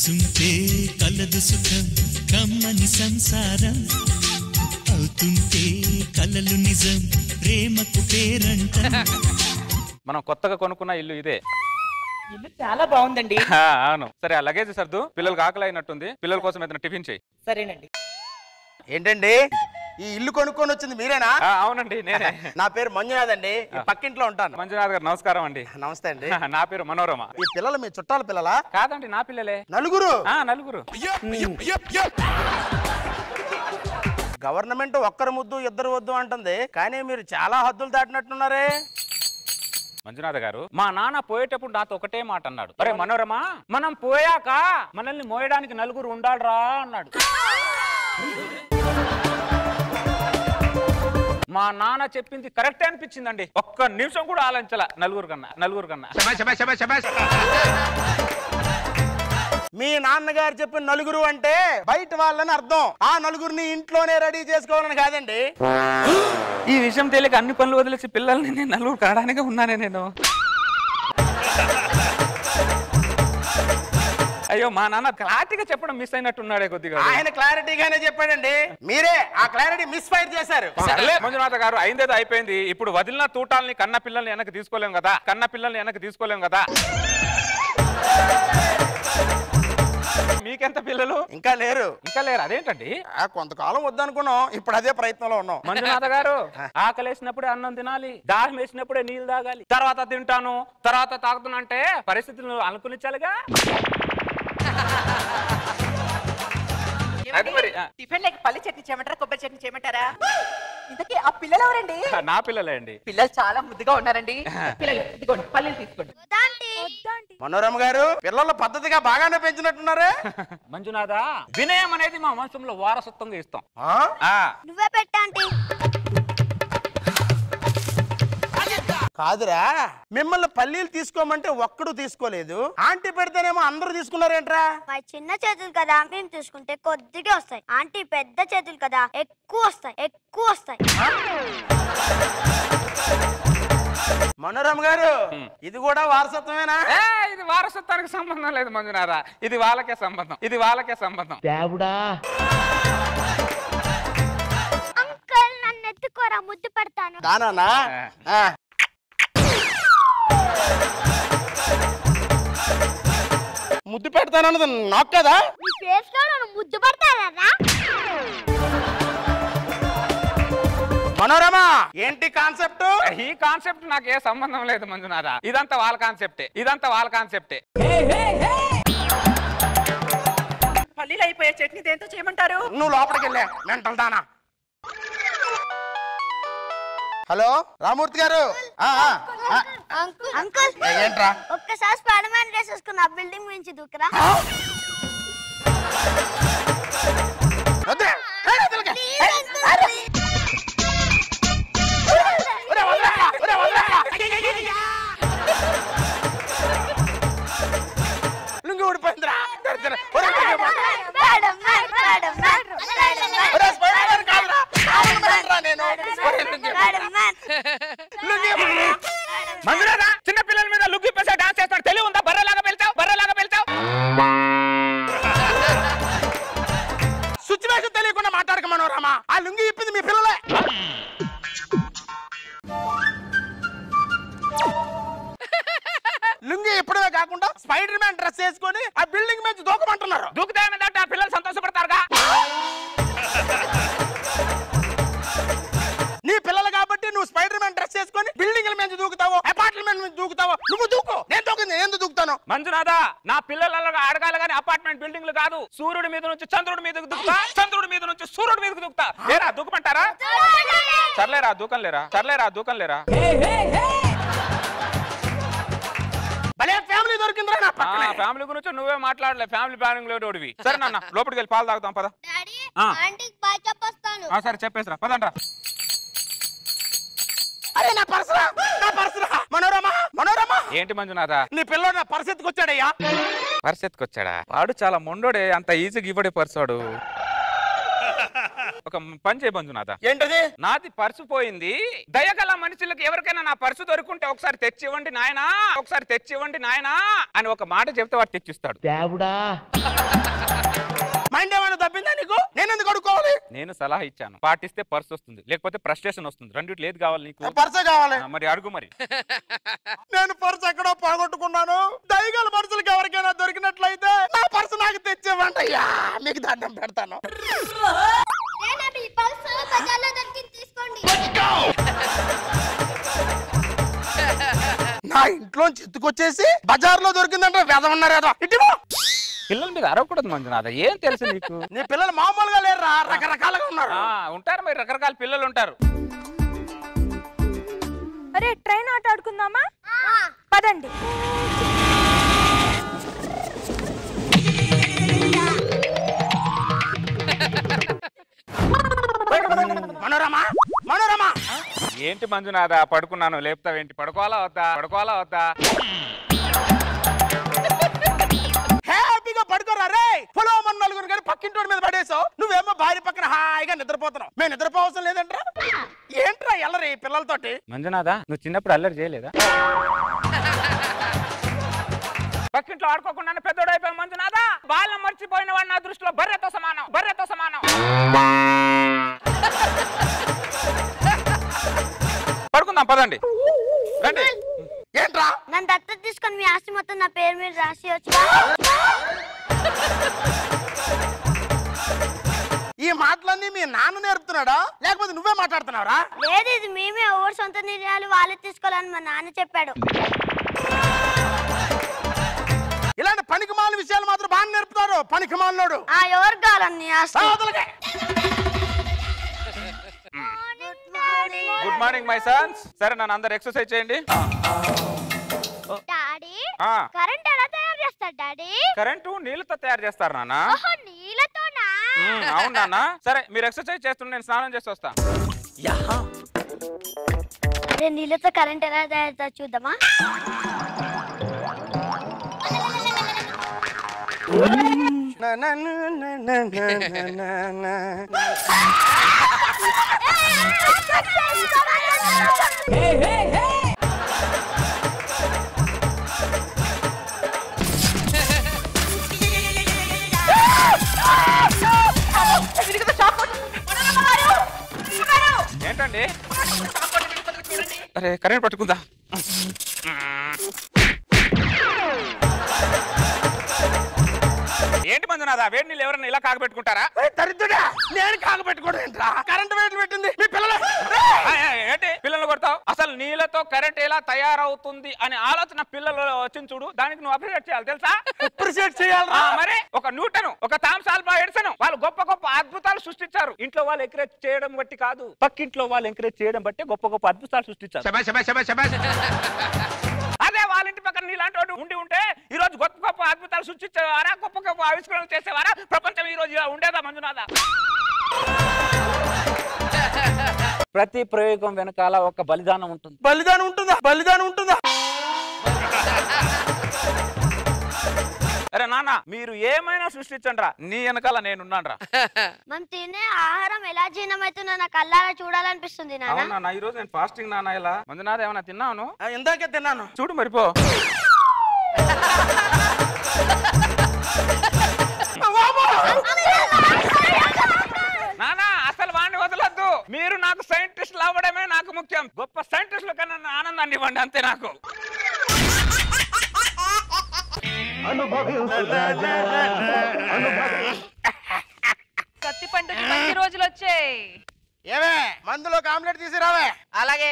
చూస్తుంటే కలదు సుఖం కమ్మని సంసారం అవుతుంటే కలలు నిజం ప్రేమకు పేరంట. మనం కొత్తగా కొనుక్కున్న ఇల్లు ఇదే. ఇల్లు చాలా బాగుందండి. అవును. సరే ఆ లగేజ్ సర్దు, పిల్లలకు ఆకలి అయినట్టుంది, పిల్లల కోసం ఏదైనా టిఫిన్ చేయి. సరేనండి. ఏంటండి ఈ ఇల్లు కొనుక్కొని వచ్చింది మీరేనా? అవునండి నేనే. నా పేరు మంజునాథ్ అండి, పక్కింట్లో ఉంటాను. మంజునాథ్ గారు నమస్కారం అండి. నమస్తే అండి. నా పేరు మనోరమ. ఈ పిల్లలు మీ చుట్టాల పిల్లలా? కాదండి నా పిల్లలే. నలుగురు? నలుగురు. గవర్నమెంట్ ఒక్కరు ముద్దు ఇద్దరు వద్దు అంటుంది, కానీ మీరు చాలా హద్దులు దాటినట్టున్నారే. మంజునాథ్ గారు, మా నాన్న పోయేటప్పుడు నాతో ఒకటే మాట అన్నాడు, అరే మనోరమ మనం పోయాక మనల్ని మోయడానికి నలుగురు ఉండాలరా అన్నాడు. మా నాన్న చెప్పింది కరెక్టే అనిపించిందండి. ఒక్క నిమిషం కూడా ఆలోచించాల. నలుగురు కన్నా మీ నాన్నగారు చెప్పిన నలుగురు అంటే బయట వాళ్ళని అర్థం, ఆ నలుగురిని ఇంట్లోనే రెడీ చేసుకోవాలని కాదండి. ఈ విషయం తెలియక అన్ని పనులు వదిలేసి పిల్లల్ని నేను నలుగురు కావడానికి ఉన్నానే నేను. అయ్యో మా నాన్న క్లారిటీగా చెప్పడం మిస్ అయినట్టున్నాడే కొద్దిగా. ఆయన క్లారిటీగానే చెప్పాడండి, మీరే ఆ క్లారిటీ మిస్ ఫైర్ చేశారు. సర్లే మంజునాథ గారు, అయిందేదో అయిపోయింది. ఇప్పుడు వదిలిన తూటాలని కన్న పిల్లల్ని వెనక్కి తీసుకోలేం కదా. మీకెంత పిల్లలు? ఇంకా లేరు. అదేంటండి? కొంతకాలం వద్దనుకున్నాం, ఇప్పుడు అదే ప్రయత్నంలో ఉన్నాం. మంజునాథ గారు, ఆకలేసినప్పుడే అన్నం తినాలి, దాహం వేసినప్పుడే నీళ్ళు తాగాలి, తర్వాత తింటాను తర్వాత తాగుతున్నా అంటే పరిస్థితులు అనుకునిచ్చాలిగా. టిఫిన్ లేక పల్లి చట్నీ చేయమంటారా, కొబ్బరి చట్నీ చేయమంటారా? ఇంతకీ ఆ పిల్లలు ఎవరండి? నా పిల్లలే అండి. పిల్లలు చాలా ముద్దుగా ఉన్నారండి. పిల్లలు ఇదిగోండి, పల్లీలు తీసుకోండి. మనోరమ గారు, పిల్లలు పద్ధతిగా బాగానే పెంచినట్టున్నారే. మంజునాథ, వినయం అనేది మా వంశంలో వారసత్వంగా ఇస్తాం. నువ్వే పెట్టండి. కాదురా, మిమ్మల్ని పల్లీలు తీసుకోమంటే ఒక్కడు తీసుకోలేదు, ఆంటీ పెడితేనేమో అందరూ తీసుకున్నారేంట్రా? మా చిన్న చేతులు కదా, మేము తీసుకుంటే కొద్దిగా వస్తాయి. ఆంటీ పెద్ద చేతులు కదా, ఎక్కువ వస్తాయి. మనోరమ గారు, ఇది కూడా వారసత్వమేనా? ఇది వారసత్వానికి సంబంధం లేదు మంజునాథ, ఇది వాళ్ళకే సంబంధం. అంకుల్ నన్ను ఎత్తుకోరా, ముద్దు పెడతాను. దానా? ముద్దు పెడతానన్నది నాకు కదా? నీ ఫేస్ లో నన్ను ముద్దు పెడతారా? మనోరమ, ఏంటి కాన్సెప్ట్? ఈ కాన్సెప్ట్ నాకు ఏ సంబంధం లేదు మంజునాథ, ఇదంతా వాళ్ళ కాన్సెప్టే. పల్లీలు అయిపోయే చట్నీ దేంతో చేయమంటారు? నువ్వు లోపలికి వెళ్ళా మెంటల్ దానా. హలో రామూర్తి గారు. అంకుల్ ఏంట్రా? ఒక్కసారి స్పైడర్ మ్యాన్ డ్రెస్ వేసుకుని ఆ బిల్డింగ్ నుంచి దూకరా. లుంగి ఊడిపోయిందిరా. మంజునాథ, చిన్న పిల్లల మీద లుంగి పెసా డాన్స్ చేస్తాడు, తెలివి ఉందా? బర్రెలాగా పెళ్తావు. సిచ్యువేషన్ తెలియకుండా మాట్లాడక మనోరమ, ఆ లుంగి ఇప్పింది మీ పిల్లలే. లుంగి ఇప్పుడే కాకుండా స్పైడర్ మ్యాన్ డ్రెస్ వేసుకొని ఆ బిల్డింగ్ మీద దూకమంటున్నారు. దూకుతే ఆ పిల్లలు సంతోషపడతారుగా. నీ పిల్లలు కాబట్టి నువ్వు స్పైడర్ మ్యాన్ డ్రెస్ వేసుకొని బిల్డింగ్ల మీద దూకుతావు, అపార్ట్మెంట్ మీద దూకుతావు. నువ్వు దూకు, నేను దూకుంది, నేను దూకుతాను. మంజునాథ, నా పిల్లలు అడగాలి కానీ అపార్ట్మెంట్ బిల్డింగ్లు కాదు. సూర్యుడి మీద నుంచి చంద్రుడి మీదకి దూకుతా, చంద్రుడి మీద నుంచి సూర్యుడి మీదకి దూకుతా. లేరా దూకమంటారా? సర్లేరా దూకంలేరా. భలే ఫ్యామిలీ దొరికిందిరా నా పక్కనే. ఫ్యామిలీ గురించి నువ్వే మాట్లాడలే, ఫ్యామిలీ ప్లానింగ్ లోడివి. సరే నాన్న, లోపలికి వెళ్ళి పాలు తాగుతాం పద. సరే చెప్పేసిరా పదండ్రా. అరే నా పర్సురా. మనోరమ ఏంటి మంజునాథ? నీ పిల్లడు నా పరిస్థితికి వచ్చాడయ్యా. పరిస్థితికి వచ్చాడా? వాడు చాలా మొండోడే, అంత ఈజీగా ఇవ్వడే పర్సాడు. ఒక పని చేయ మంజునాథ. ఏంటది? నాది పర్సు పోయింది. దయగల మనుషులకు ఎవరికైనా నా పర్సు దొరుకుంటే ఒకసారి తెచ్చివ్వండి నాయనా, ఒకసారి తెచ్చివ్వండి నాయనా అని ఒక మాట చెప్తే వాడు తెచ్చిస్తాడు. మైండ్ ఏమైనా తప్పిందా నీకు? నేను ఎందుకు అడుక్కోవాలి? నేను సలహా ఇచ్చాను, పాటిస్తే పర్సు వస్తుంది, లేకపోతే ఫ్రస్ట్రేషన్ వస్తుంది. రెండిట్లో ఏది కావాలి నీకు? పర్సే కావాలి. మరి అడుగు. మరి నేను పర్సు ఎక్కడో పోగొట్టుకున్నాను. దయగల మనుషులకు ఎవరికైనా దొరికినట్లయితే నా పర్సు నాకు తెచ్చివ్వండి అయ్యా, మీకు దండం పెడతాను. నా ఇంట్లోంచి ఎత్తుకొచ్చేసి బజార్లో దొరికిందంటే వెదమన్నారు ఏదో. పిల్లల మీద అరవకూడదు మంజునాథ, ఏం తెలుసు నీకు? నీ పిల్లలు మామూలుగా లేరురా, రకరకాలుగా ఉన్నారు. ఉంటారు మరి, రకరకాల పిల్లలు ఉంటారు. అరే ట్రైన్ ఆట ఆడుకుందామా? పదండి. మనోరమా, మనోరమా. ఏంటి మంజునాథ పడుకున్నాను లేపుతావేంటి? పడుకోవాలా వద్దా? పడుకోవాలా వద్దా? హ్యాపీగా పడుకోరా రే. పొలం నలుగురు కానీ పక్కింటి మీద పడేసావు. నువ్వేమో భార్య పక్కన హాయిగా నిద్రపోతున్నావు. మేము నిద్రపోవసం లేదంట్రా. ఏంట్రా ఎల్లరి పిల్లలతోటి? మంజునాథ నువ్వు చిన్నప్పుడు అల్లరి చేయలేదా? పక్కింట్లో ఆడుకోకుండా పెద్దోడు అయిపోయావు మంజునాథ. బాల్యం మర్చిపోయిన వాడు నా దృష్టిలో బర్రెతో సమానం, బర్రెతో సమానం. పడుకుందాం పదండి, రండి. ఏంట్రా? నన్ను దత్తత తీసుకొని మీ ఆస్తి మొత్తం నా పేరు మీద రాసి వచ్చి. ఈ మాటలన్నీ మీ నాన్న నేర్పుతున్నాడా లేకపోతే నువ్వే మాట్లాడుతున్నావురా? లేదు, ఇది మేమే ఎవరు సొంత నిర్ణయాలు వాళ్ళే తీసుకోవాలని మా నాన్న చెప్పాడు. ఇలాంటి పనికిమాలిన విషయాలు మాత్రం బాగా నేర్పుతారు. పనికిమాలినోడు. ఎవరు కావాలని ఆస్తి? Good morning my Sons. సరే నన్ను అందరు ఎక్సర్సైజ్ చేయండి. డాడీ కరెంట్ ఎలా తయారు చేస్తారు డాడీ? కరెంటు నీళ్ళతో తయారు చేస్తారు నాన్న. నీళ్ళతోనా? అవును నాన్న. సరే మీరు ఎక్సర్సైజ్ చేస్తుంటే నేను స్నానం చేసి వస్తా. నీళ్ళతో కరెంట్ ఎలా తయారు చూద్దామా? ఏంటండి? అరే కరెంట్ పట్టుకుందా? ఏంటి మంజునాథ వేడి నీళ్ళు ఎవరన్నా ఇలా కాగబెట్టుకుంటారా? దరిద్రుడా, నేను కాగబెట్టుకోవడం ఏంట్రా? కరెంట్ వేట్లు పెట్టింది మీ పిల్లలు. ఏంటి పిల్లలు కొడతావు? అసలు నీళ్ళతో కరెంట్ ఎలా తయారవుతుంది అనే ఆలోచన పిల్లలు వచ్చింది చూడు, దానికి నువ్వు అప్రిషియేట్ చేయాలి తెలుసా? అప్రిషియేట్ చేయాలి. మరి ఒక న్యూటన్, ఒక థామస్ ఆల్వా ఎడిసన్ వాళ్ళు గొప్ప గొప్ప అద్భుతాలు సృష్టించారు. ఇంట్లో వాళ్ళు ఎంకరేజ్ చేయడం బట్టి కాదు, పక్కింట్లో వాళ్ళు ఎంకరేజ్ చేయడం బట్టి గొప్ప గొప్ప అద్భుతాలు సృష్టించారు. అదే వాళ్ళ ఇంటి పక్కన నీలాంటి వాడు ఉండి ఉంటే ఈ రోజు గొప్ప గొప్ప అద్భుతాలు సృష్టించేవారా, గొప్ప గొప్ప ఆవిష్కరణలు చేసేవారా? ప్రపంచం ఈ రోజు ఇలా ఉండేదా మంజునాథ? ప్రతి ప్రయోగం వెనకాల ఒక బలిదానం ఉంటుంది. బలిదానం ఉంటుందా? బలిదానం ఉంటుందా? అరే నాన్న మీరు ఏమైనా సృష్టించండి రా, నీ వెనకాల నేనున్నాను రా. మనం తినే ఆహారం ఎలా జీర్ణమవుతుందో నాకు కళ్ళారా చూడాలనిపిస్తుంది నాన్న. అవునా? ఈ రోజు నేను ఫాస్టింగ్ నాన్న. ఇలా మంజునాథ ఏమైనా తిన్నాను? ఇందాకే తిన్నాను. చూడు మరిపో. నానా అసలు వాడిని వదలొద్దు. మీరు నాకు సైంటిస్టులు అవ్వడమే నాకు ముఖ్యం. గొప్ప సైంటిస్టుల కన్నా ఆనందాన్ని ఇవ్వండి అంతే నాకు. కత్తి పండుగ మంచి రోజులు వచ్చాయి. ఏమే మందులో ఆమ్లెట్ తీసిరావే. అలాగే.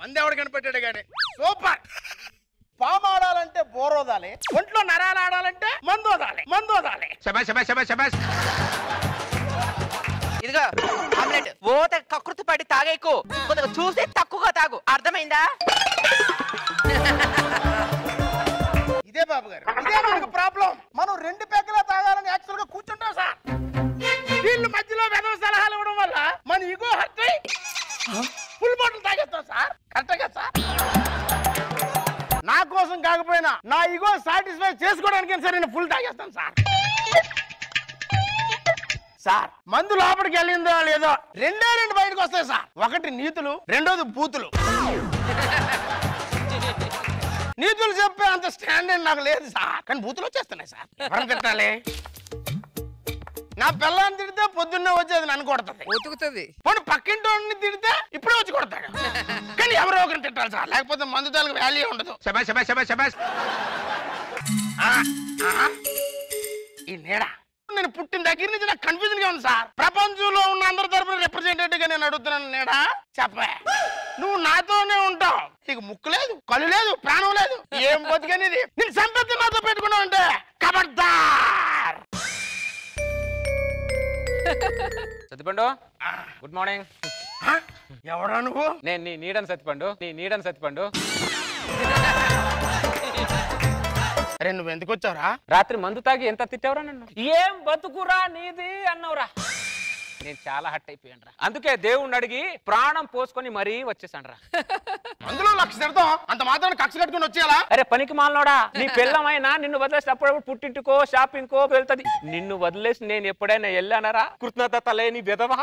మంది ఎవడు కనిపెట్టాడు గాని. సూపర్. పాము ఆడాలంటే బోరోదాలి, ఒంట్లో నరాలు ఆడాలంటే మందు వదాలి, మందు వదాలి. ఇదిగో ఆమ్లెట్ ఓ కకృతి పడి తాగేకు, కొద్దిగా చూసి తక్కువగా తాగు, అర్థమైందా? ఇదే బాబు గారు, ఇదే మనకు ప్రాబ్లం. మనం 2 పెగ్గలా తాగాలని యాక్చువల్ గా కూర్చుంటాం సార్. వీళ్ళు మధ్యలో వెధవ సలహాలు ఇవ్వడం వల్ల మన ఇగో హర్ట్ అయి ఫుల్ బాటిల్ తాగేస్తాం సార్. కరెక్ట్గా సార్. నా కోసం కాకపోయినా నా ఇగో సాటిస్ఫై చేసుకోవడానికి సరే నేను ఫుల్ తాగేస్తాను సార్. సార్ మందు లోపలికి వెళ్ళిందో లేదో రెండు బయటకు వస్తాయి సార్. ఒకటి నీతులు, రెండోది బూతులు. నీతులు చెప్పే అంత స్టాండర్డ్ నాకు లేదు సార్, కానీ బూతులు వచ్చేస్తున్నాయి సార్. ఎవరిని తిట్టాలి? నా పిల్లని తిడితే పొద్దున్నే వచ్చేది నన్ను కొడుతుంది, ఉతుకుతుంది. పోనీ పక్కింటి తిడితే ఇప్పుడే వచ్చి కొడతాడు. కానీ ఎవరో ఒకరిని తిట్టాలి సార్, లేకపోతే మందు తాలకు వాల్యూ ఉండదు. ఈ నీడ నేను పుట్టిన దగ్గర నుంచి నాకు కన్ఫ్యూజన్ గా ఉంది సార్. ప్రపంచంలో ఉన్న అందరి తరపున రిప్రజెంటేటివ్ గా నేను అడుగుతున్నాను. నీడా చెప్పే, నువ్వు నాతోనే ఉంటావు, నీకు ముక్కు లేదు, కళ్ళు లేదు, ప్రాణం లేదు, ఏం బతికనేది నేను సంపత్తి నాతో పెట్టుకున్నావు అంటే ఖబర్దార్. Sattipandu good morning. ఎవడా నువ్వు? నేను నీ నీడని సత్తిపండు. అరే నువ్వు ఎందుకు వచ్చావురా? రాత్రి మందు తాగి ఎంత తిట్టావురా నన్ను? ఏం బతుకురా నీది అన్నవురా. నేను చాలా హట్ అయిపోయాను రా. అందుకే దేవుణ్ణి అడిగి ప్రాణం పోసుకొని మరీ వచ్చేసాను రా. అందులో లక్ష తిడతాం, అంత మాత్రం కక్ష కట్టుకుని వచ్చేయాలా? అరే పనికి మాలనోడా, నీ పిల్లమైనా నిన్ను వదిలేసి అప్పుడప్పుడు పుట్టింటికో షాపింగ్ కో వెళ్తుంది. నిన్ను వదిలేసి నేను ఎప్పుడైనా వెళ్ళానరా? కృతజ్ఞత లేని విధవ.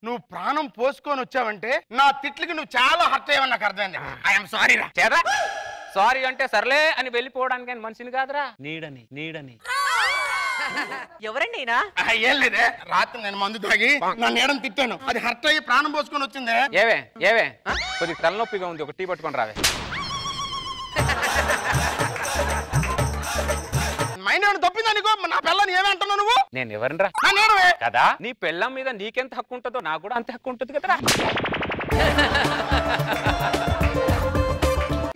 నువ్వు ప్రాణం పోసుకొని వచ్చావంటే నా తిట్లకి నువ్వు చాలా హర్ట్ అయ్యావని నాకు అర్థమైంది. ఐఎమ్ సారీ రా. చేరా సారీ అంటే సర్లే అని వెళ్ళిపోవడానికి మనిషిని కాదురా, నీడని. ఎవరండి? ఏం లేదే, రాత్రి నేను మందు తాగి నా నీడని తిట్టాను, అది హర్ట్ అయ్యి ప్రాణం పోసుకొని వచ్చిందే. ఏవే కొద్దిగా తలనొప్పిగా ఉంది, ఒక టీ పట్టుకొని రావే. మైండ్ ఏమైనా తప్పిందా నీకు? నా పిల్లని ఏమి అంటున్నావు నువ్వు? నేను ఎవరినరా కదా? నీ పెళ్ళం మీద నీకెంత హక్కు ఉంటుందో నాకు కూడా అంత హక్కు ఉంటుంది కదరా.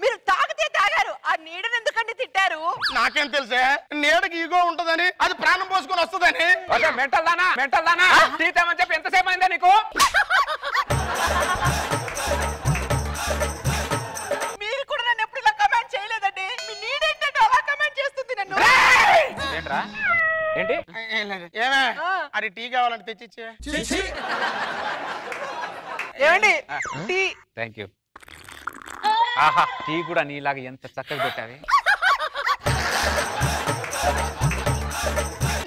మీరు తాగితే తాగారు, ఆ నీడని ఎందుకండి తిట్టారు? నాకేం తెలుసే, నీడకి ఈగో ఉంటదని, అది ప్రాణం పోసుకొని వస్తుందని. మెంటల్ దానా తీతామని చెప్పి ఎంతసేపు అయిందా నీకు? మీరు కూడా నన్ను ఎప్పుడు ఇలా కమెంట్ చేయలేదండి. మీ నీడేంటంటే అలా కమెంట్ చేస్తుంది నన్ను. ఏంట్రా ఏంటి? ఏమే అది టీ కావాలంటే తెచ్చిచ్చే. ఏమండి టీ? Thank you. ఆహా టీ కూడా నీలాగా ఎంత చక్కగా పెట్టావి.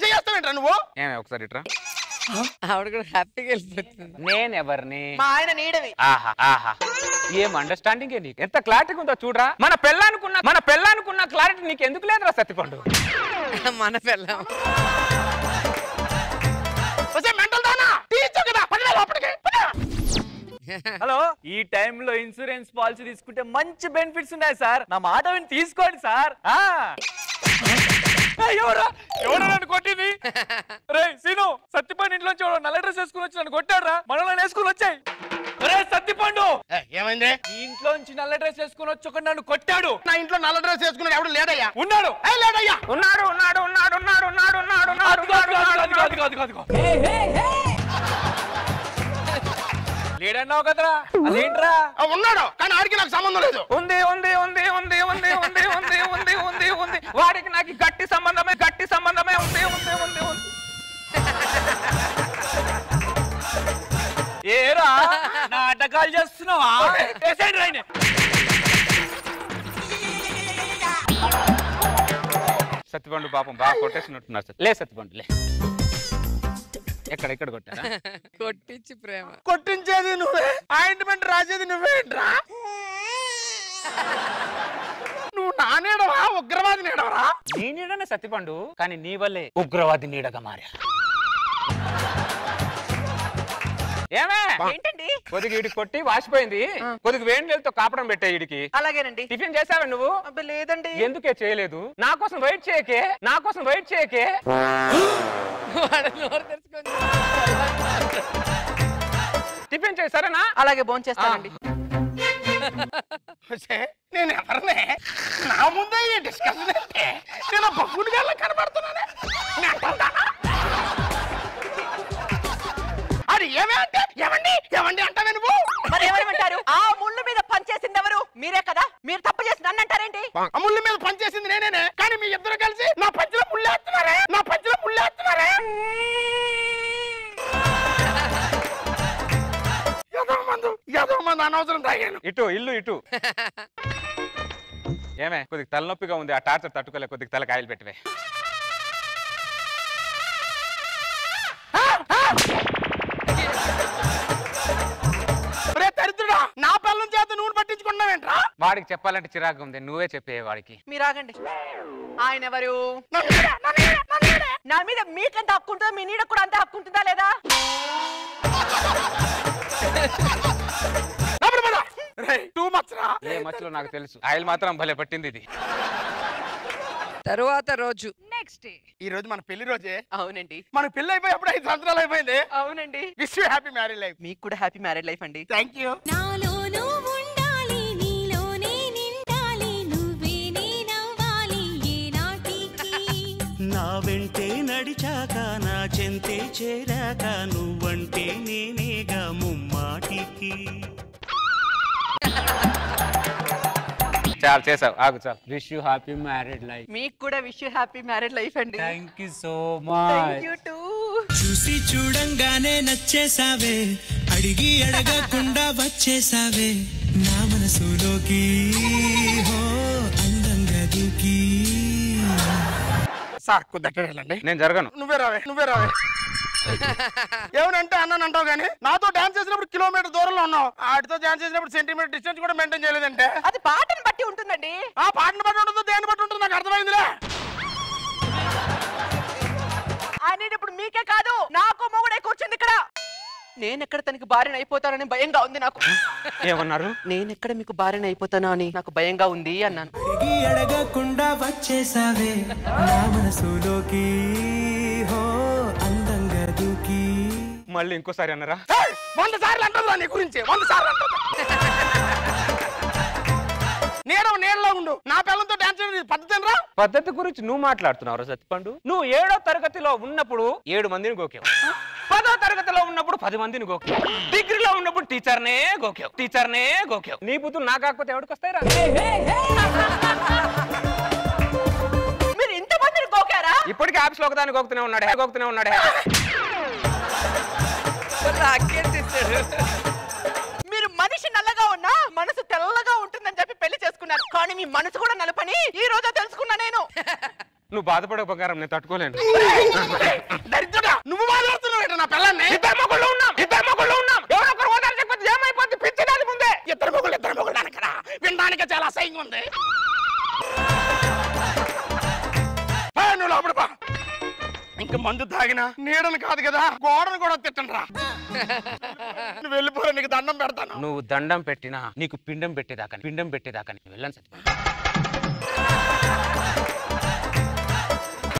చేస్తావేంట్రా నువ్వు? ఏమే ఒకసారి ఇట్రా. ఆవిడ కూడా హ్యాపీగా వెళ్ళిపోతుంది. నేనెవరిని? మా ఆయన నీడవి. ఆహా ఏం అండర్స్టాండింగ్ నీకు, ఎంత క్లారిటీ ఉందో చూడరా. మన పెళ్ళానుకున్న క్లారిటీ నీకు ఎందుకు లేదురా సత్తిపండు? మన పిల్లం హలో, ఈ టైంలో ఇన్సూరెన్స్ పాలసీ తీసుకుంటే మంచి బెనిఫిట్స్ ఉన్నాయి సార్. నా మాట విని తీసుకోండి సార్. ఎవరు నన్ను కొట్టింది? రే సీను, సత్తిపండు ఇంట్లోంచి నల్ల డ్రెస్ వేసుకుని వచ్చి నన్ను కొట్టాడురా. మనలో వేసుకుని వచ్చాయి. రే సత్తిపండు, ఏమైంది? ఈ ఇంట్లోంచి నల్ల డ్రెస్ వేసుకుని వచ్చి ఒక నన్ను కొట్టాడు. నా ఇంట్లో నల్ల డ్రెస్ వేసుకున్నాడు ఎవడు లేడయ్యా? ఉన్నాడు. లేడయ్యా? ఉన్నాడు. లేడన్నావు కదరా, అదేంట్రా? ఉన్నాడు, కానీ ఆడికి నాకు సంబంధం లేదు. ఉంది. వాడికి నాకు గట్టి సంబంధమే ఉంది. ఏరా నాటకాలు చేస్తున్నావా? సత్తిపండు పాపం బాగా కొట్టేసినట్టున్నారు. లే సత్తిపండు లే. ఎక్కడ కొట్టారా? కొట్టించి ప్రేమ. కొట్టించేది నువ్వే, ఆయింట్మెంట్ రాసేది నువ్వేంట్రా? నువ్వు నా నీడవా ఉగ్రవాది నీడవరా? నీ నీడనే సత్తిపండు, కానీ నీ వల్లే ఉగ్రవాది నీడగా మారా. ఏమే ఏంటండి? కొద్దిగా వీడికి కొట్టి వాసిపోయింది, కొద్దిగా వేడి నీళ్ళతో కాపడం పెట్టే వీడికి. అలాగేనండి. టిఫిన్ చేసావా నువ్వు? లేదండి. ఎందుకే చేయలేదు? నా కోసం వెయిట్ చేయకే. టిఫిన్ చేయి సరేనా? అలాగే భోజనం చేస్తానండి. నేను ఎవరినే? నా ముందే ఈ డిస్కషన్ అంటే నేను బొగ్గునిగా కనబడుతున్నానే. అది ఏమండి అంటావే నువ్వు? మరి ఏమంటారు? ఆ ముళ్ళు మీద పనిచేసింది ఎవరు? మీరే కదా. మీరు తప్పు చేసి నన్ను అంటారేంటి? ఆ ముళ్ళు మీద పనిచేసింది నేనే, కానీ మీ ఇద్దరు కలిసి నా పంచులో ముళ్ళేస్తున్నారే. ఏదో మంది అనవసరం తాగాను. ఇటు ఏమే కొద్దిగా తలనొప్పిగా ఉంది, ఆ టార్చర్ తట్టుకోలే, కొద్దిగా తల కాయలు పెట్టివే. వాడికి చెప్పాలంటే చిరాకు ఉంది, నువ్వే చెప్పే వాడికి. మీరు ఆగండి. ఆయన ఎవరు? నా మీద మీకంత హక్కు ఉంటుందా, మీ నీడ కూడా అంత హక్కు ఉంటుందా లేదా? ఏ మచ్చలో నాకు తెలుసు, ఆయిల్ మాత్రం భలే పట్టింది ఇది. తరువాత రోజు నెక్స్ట్ డే. ఈ రోజు మన పెళ్లి రోజే. అవునండి. మన పెళ్లి అయిపోయి అప్పుడు 5 సంవత్సరాలు అయిపోయింది. అవునండి. Wish you happy marriage life. మీకు కూడా హ్యాపీ మ్యారేజ్ లైఫ్ అండి. Thank you. నా వెంటే నడిచాక నా చెంతే చేరాక నువ్వంటే నేనేగా ముమ్మాటికి. చాలు చేసావు, ఆగు చాలు. Wish you happy married life. మీకు కూడా wish you happy marriage life అండి. Thank you so much. You too. చూసి చూడంగానే నచ్చేసావే, అడిగి అడగకుండా వచ్చేసావే నా మనసులోకి, హో అందంగా దూకి. సార్ కుదట్టండి. నేను జరగను. నువ్వే రావే. ఏమనంటే అన్నాను అంటావు కానీ నాతో డాన్స్ చేసినప్పుడు కిలోమీటర్ దూరంలో ఉన్నావు, ఆడితో డాన్స్ చేసినప్పుడు సెంటీమీటర్ డిస్టెన్స్ కూడా మెయింటైన్ చేయలేదంటే. అది పాటను బట్టి ఉంటుందండి. ఆ పాటను బట్టి ఉంటుందో దేని బట్టి ఉంటుంది నాకు అర్థమైందిలే. ఇప్పుడు మీకే కాదు నాకు మొగుడే కూర్చుంది ఇక్కడ. నేనెక్కడ తనకి భార్యను అయిపోతానని భయంగా ఉంది నాకు. ఏమన్నారు? నేనెక్కడ మీకు భార్యను అయిపోతానా అని నాకు భయంగా ఉంది అన్నాను. అడిగి అడగకుండా వచ్చేసావే నా మనసులోకి, హో అందంగా దూకి. మళ్ళీ ఇంకోసారి అన్నారా? 100 సార్లు అంటుందా నీ గురించి? 100 సార్లు అంటుందా? నేడలో ఉండు, నా పిల్లలతో డాన్స్ చేయడం పద్ధతి రా. పద్ధతి గురించి నువ్వు మాట్లాడుతున్నావు సత్తిపండు. నువ్వు 7వ తరగతిలో ఉన్నప్పుడు 7 మందిని గోకావు, 10వ తరగతిలో ఉన్నప్పుడు 10 మందిని గోకావు, డిగ్రీలో ఉన్నప్పుడు టీచర్నే గోకావు. నీ బుద్ధులు నా కాకపోతే ఎవరికి వస్తాయి రా? మీరు ఇంతమందిని గోకారా? ఇప్పటికీ ఆఫీస్ లో ఒకదాన్ని గోకుతూనే ఉన్నాడే. మీరు మనిషి నల్లగా ఉన్నా మనసు తెల్లగా ఉంటుందని చెప్పి పెళ్లి చేసుకున్నారు, కానీ మీ మనసు కూడా నలపని ఈ రోజు తెలుసుకున్నా నేను. నువ్వు బాధపడే బంగారం నేను తట్టుకోలేను. దరిద్రుడా, నువ్వు మాట్లాడుతున్నావు నా పిల్లల్ని. ఇద్దరు మొగుళ్ళు ఉన్నాం. ఎవరో ఒకరు ఓదార్చకపోతే ఏమైపోద్ది? పిచ్చిదాని ముందే ఇద్దరు మొగుళ్ళు అనకరా, వినడానికి చాలా అసహ్యంగా ఉంది. నువ్వు లోపల బా. ఇంకా మందు తాగినా నీడను కాదు కదా, గోడను కూడా తిట్టండి రా. నువ్వు వెళ్ళిపో, నీకు దండం పెడతాను. నువ్వు దండం పెట్టినా నీకు పిండం పెట్టేదాకా వెళ్ళను సత్తిపండు.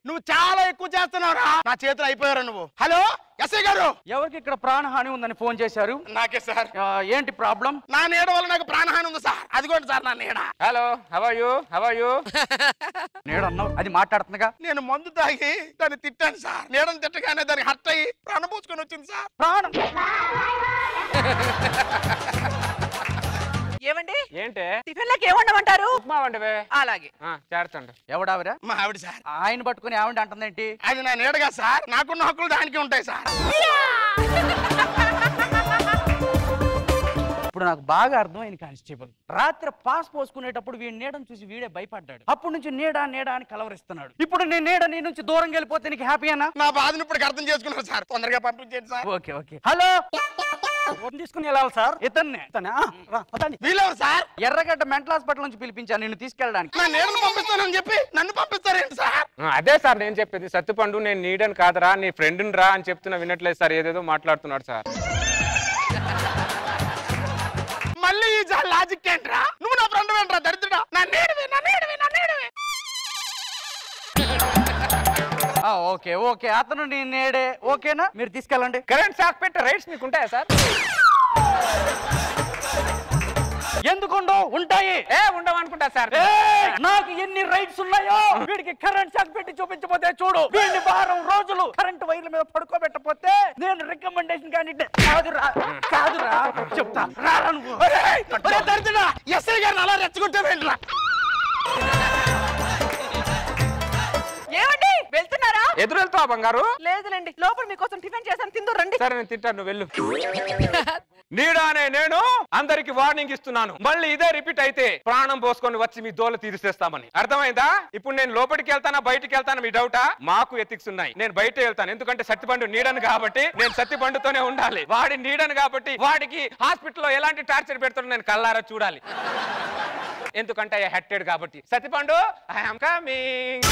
నువ్వు చాలా ఎక్కువ చేస్తున్నావురా, నా చేతులు అయిపోయారా నువ్వు. హలో ఎస్ఐ గారు, ఎవరికి ఇక్కడ ప్రాణహాని ఉందని ఫోన్ చేశారు? నాకే సార్. ఏంటి ప్రాబ్లం? నా నీడ వల్ల నాకు ప్రాణహాని ఉంది సార్. అదిగోండి సార్ నా నీడ. Hello, how are you? నీడ అన్నావు, అది మాట్లాడుతుందిగా. నేను మందు తాగి దాన్ని తిట్టాను సార్. నీడను తిట్టగానే దానికి హర్ట్ అయ్యి ప్రాణం పోసుకొని వచ్చింది సార్. ప్రాణం ఏమండి? ఏంటే టిఫిన్ లకి ఏమండమంటారు? ఉప్మా వండవే. అలాగే. చేర్చండి. ఎవడావిరా? మా ఆవిడ సార్. ఆయన పట్టుకుని ఆవిడ అంటుందేంటి? అది నా నీడగా సార్, నాకున్న హక్కులు దానికి ఉంటాయి సార్. ఇప్పుడు నాకు బాగా అర్థమైంది కానిస్టేబుల్. రాత్రి పాస్ పోసుకునేటప్పుడు వీడి నీడను చూసి వీడే భయపడ్డాడు. అప్పటి నుంచి నీడ అని కలవరిస్తున్నాడు. ఇప్పుడు నేను నీడ నీ నుంచి దూరం వెళ్ళిపోతే నీకు హ్యాపీ అన్నా? నా బాధను ఇప్పుడు అర్థం చేసుకున్నారు సార్, తొందరగా పంపించండి సార్. ఓకే. హలో, తీసుకుని వెళ్ళాలి సార్. ఇతన్ని వీళ్ళెవరు సార్? ఎర్రగడ్డ మెంటల్ హాస్పిటల్ నుంచి పిలిపించాను నిన్ను తీసుకెళ్ళడానికి. నా నీడను పంపిస్తానని చెప్పి నన్ను పంపిస్తారేంటి సార్? అదే సార్ నేను చెప్పేది. సత్తిపండు నేను నీడని కాదరా, నీ ఫ్రెండ్ని రా అని చెప్తున్నా వినట్లేదు సార్, ఏదేదో మాట్లాడుతున్నాడు సార్. మళ్ళీ ఈ లాజిక్ ఏంట్రా? నువ్వు నా ఫ్రెండ్ ఏంట్రా దరిద్రుడా? నా నీడవే. ఓకే అతను నీ నేడే ఓకేనా? మీరు తీసుకెళ్ళండి. కరెంట్ షాక్ పెట్టే రైట్స్ మీకు ఉంటాయా సార్? ఎందుకుండవు? ఉంటాయి. ఉండవనుకుంటా సార్. నాకు ఎన్ని రైట్స్ ఉన్నాయో వీడికి కరెంట్ షాక్ పెట్టి చూపించబోతే చూడు. వీడిని వారం రోజులు కరెంట్ వైర్ల మీద పడుకోబెట్టపోతే నేను రికమెండేషన్ కానీ కాదురా చెప్తా. ఎస్ఐ గారిని అలా రెచ్చగొట్టే వెళ్ళరా. ఏమండి వెళ్తున్నారా? ఎదురు వెళ్తావా బంగారు? లేదులేండి, లోపల మీకోసం టిఫిన్ చేశాను, తిందు రండి. సరే నేను తింటాను, నువ్వు వెళ్ళు. నీడానే నేను అందరికి వార్నింగ్ ఇస్తున్నాను, మళ్ళీ ఇదే రిపీట్ అయితే ప్రాణం పోసుకొని వచ్చి మీ దోల తీర్చేస్తామని. అర్థమైందా? ఇప్పుడు నేను లోపలికి వెళ్తానా బయటికి వెళ్తానా మీ డౌటా? మాకు ఎథిక్స్ ఉన్నాయి. నేను బయట వెళ్తాను, ఎందుకంటే సత్తిపండు నీడను కాబట్టి నేను సత్తిపండుతోనే ఉండాలి. వాడి నీడను కాబట్టి వాడికి హాస్పిటల్లో ఎలాంటి టార్చర్ పెడతాడో నేను కల్లారా చూడాలి. ఎందుకంటే హెట్టెడ్ కాబట్టి. Satyapandu I am coming.